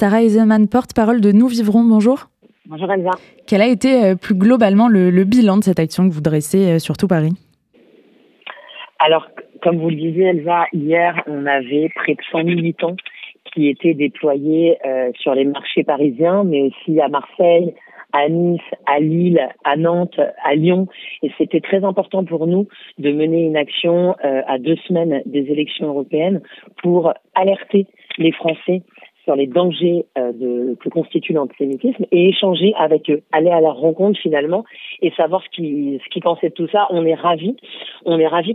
Sarah Eisenman, porte-parole de Nous Vivrons, bonjour. Bonjour Elsa. Quel a été plus globalement le bilan de cette action que vous dressez sur tout Paris? Alors, comme vous le disiez Elsa, hier on avait près de 100 militants qui étaient déployés sur les marchés parisiens, mais aussi à Marseille, à Nice, à Lille, à Nantes, à Lyon. Et c'était très important pour nous de mener une action à 2 semaines des élections européennes pour alerter les Français sur les dangers que constitue l'antisémitisme et échanger avec eux, aller à leur rencontre finalement et savoir ce qu'ils pensaient de tout ça. On est ravis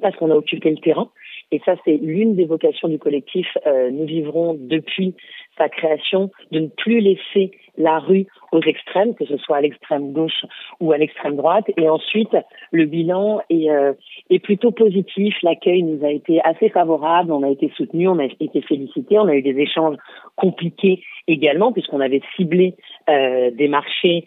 parce qu'on a occupé le terrain. Et ça, c'est l'une des vocations du collectif Nous Vivrons depuis sa création, de ne plus laisser la rue aux extrêmes, que ce soit à l'extrême gauche ou à l'extrême droite. Et ensuite, le bilan est plutôt positif. L'accueil nous a été assez favorable. On a été soutenus, on a été félicités. On a eu des échanges compliqués également, puisqu'on avait ciblé des marchés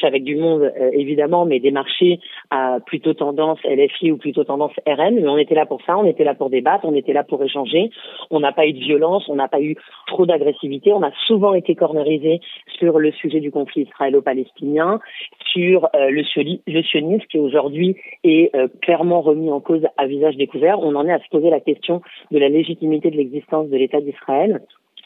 avec du monde évidemment, mais des marchés à plutôt tendance LFI ou plutôt tendance RN. Mais on était là pour ça, on était là pour débattre, on était là pour échanger. On n'a pas eu de violence, on n'a pas eu trop d'agressivité. On a souvent été cornerisés sur le sujet du conflit israélo-palestinien, sur le sionisme qui aujourd'hui est clairement remis en cause à visage découvert. On en est à se poser la question de la légitimité de l'existence de l'État d'Israël.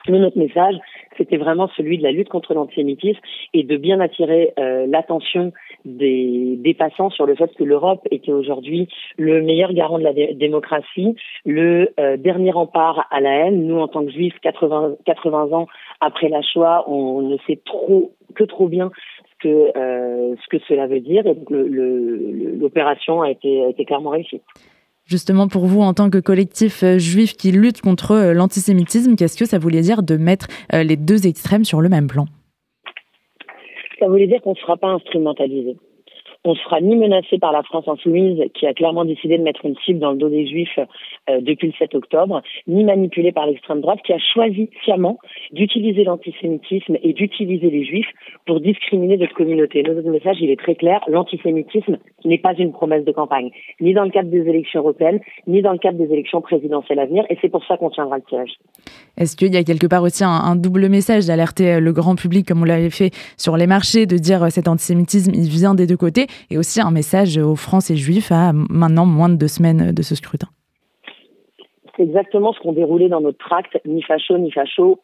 Nous, notre message, c'était vraiment celui de la lutte contre l'antisémitisme et de bien attirer l'attention des passants sur le fait que l'Europe était aujourd'hui le meilleur garant de la démocratie, le dernier rempart à la haine. Nous, en tant que juifs, 80 ans après la Shoah, on ne sait que trop bien ce que cela veut dire. Et donc l'opération a été clairement réussie. Justement, pour vous, en tant que collectif juif qui lutte contre l'antisémitisme, qu'est-ce que ça voulait dire de mettre les deux extrêmes sur le même plan? Ça voulait dire qu'on ne sera pas instrumentalisé. On ne sera ni menacé par la France insoumise, qui a clairement décidé de mettre une cible dans le dos des Juifs depuis le 7 octobre, ni manipulé par l'extrême droite, qui a choisi sciemment d'utiliser l'antisémitisme et d'utiliser les Juifs pour discriminer notre communauté. Notre message, il est très clair, l'antisémitisme n'est pas une promesse de campagne, ni dans le cadre des élections européennes, ni dans le cadre des élections présidentielles à venir, et c'est pour ça qu'on tiendra le siège. Est-ce qu'il y a quelque part aussi un double message d'alerter le grand public, comme on l'avait fait sur les marchés, de dire cet antisémitisme, il vient des deux côtés, et aussi un message aux Français juifs à maintenant moins de 2 semaines de ce scrutin? C'est exactement ce qu'on déroulait dans notre tract, ni facho,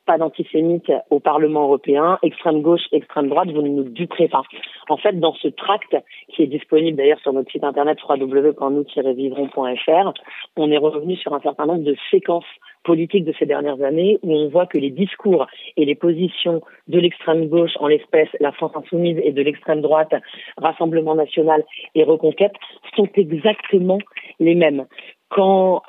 pas d'antisémites au Parlement européen, extrême gauche, extrême droite, vous ne nous duperez pas. En fait, dans ce tract, qui est disponible d'ailleurs sur notre site internet www.nous-vivrons.fr, on est revenu sur un certain nombre de séquences politiques de ces dernières années où on voit que les discours et les positions de l'extrême gauche, en l'espèce la France insoumise, et de l'extrême droite, Rassemblement national et Reconquête, sont exactement les mêmes. Quand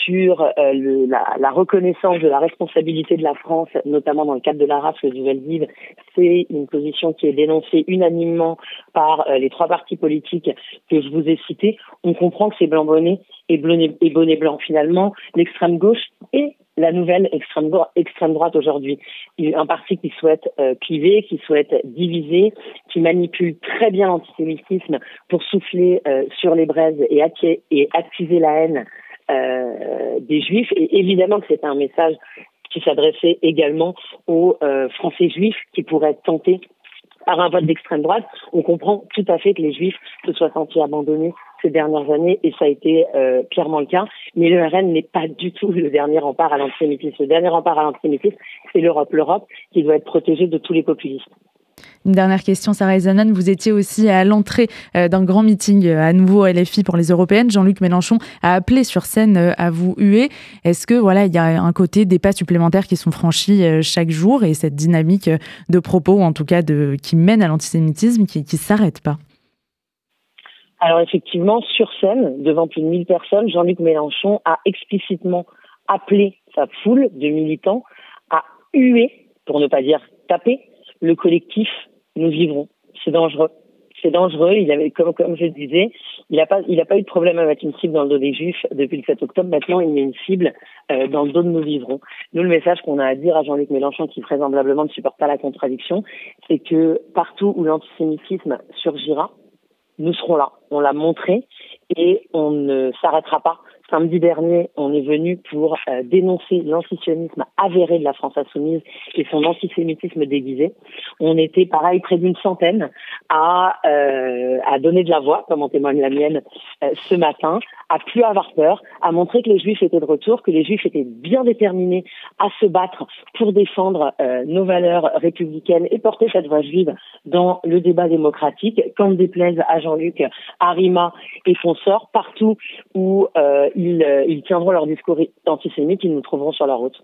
sur la reconnaissance de la responsabilité de la France, notamment dans le cadre de la RAF, le Veldiv, c'est une position qui est dénoncée unanimement par les 3 partis politiques que je vous ai cités, on comprend que c'est blanc bonnet et bonnet blanc. Finalement, l'extrême gauche et la nouvelle extrême droite aujourd'hui. Un parti qui souhaite cliver, qui souhaite diviser, qui manipule très bien l'antisémitisme pour souffler sur les braises et attiser la haine des Juifs. Et évidemment que c'était un message qui s'adressait également aux Français juifs qui pourraient être tentés par un vote d'extrême droite. On comprend tout à fait que les Juifs se soient sentis abandonnés ces dernières années, et ça a été clairement le cas. Mais le RN n'est pas du tout le dernier rempart à l'antisémitisme. Le dernier rempart à l'antisémitisme, c'est l'Europe. L'Europe qui doit être protégée de tous les populistes. Une dernière question, Sarah Eisenman, vous étiez aussi à l'entrée d'un grand meeting à nouveau LFI pour les européennes. Jean-Luc Mélenchon a appelé sur scène à vous huer. Est-ce que il y a un côté des pas supplémentaires qui sont franchis chaque jour, et cette dynamique de propos, ou en tout cas qui mène à l'antisémitisme, qui s'arrête pas? Alors effectivement, sur scène, devant plus de 1000 personnes, Jean-Luc Mélenchon a explicitement appelé sa foule de militants à huer, pour ne pas dire taper, le collectif Nous Vivrons. C'est dangereux. C'est dangereux. Il avait, comme je le disais, il a pas eu de problème à mettre une cible dans le dos des Juifs depuis le 7 octobre. Maintenant, il met une cible dans le dos de Nous Vivrons. Nous, le message qu'on a à dire à Jean-Luc Mélenchon, qui vraisemblablement ne supporte pas la contradiction, c'est que partout où l'antisémitisme surgira, nous serons là. On l'a montré et on ne s'arrêtera pas Samedi dernier, on est venu pour dénoncer l'antisionisme avéré de la France insoumise et son antisémitisme déguisé. On était, pareil, près d'une centaine à donner de la voix, comme en témoigne la mienne ce matin, à plus avoir peur, à montrer que les Juifs étaient de retour, que les Juifs étaient bien déterminés à se battre pour défendre nos valeurs républicaines et porter cette voix juive dans le débat démocratique, qu'en déplaise à Jean-Luc, Arima et consorts, partout où ils tiendront leur discours antisémite, ils nous trouveront sur la route.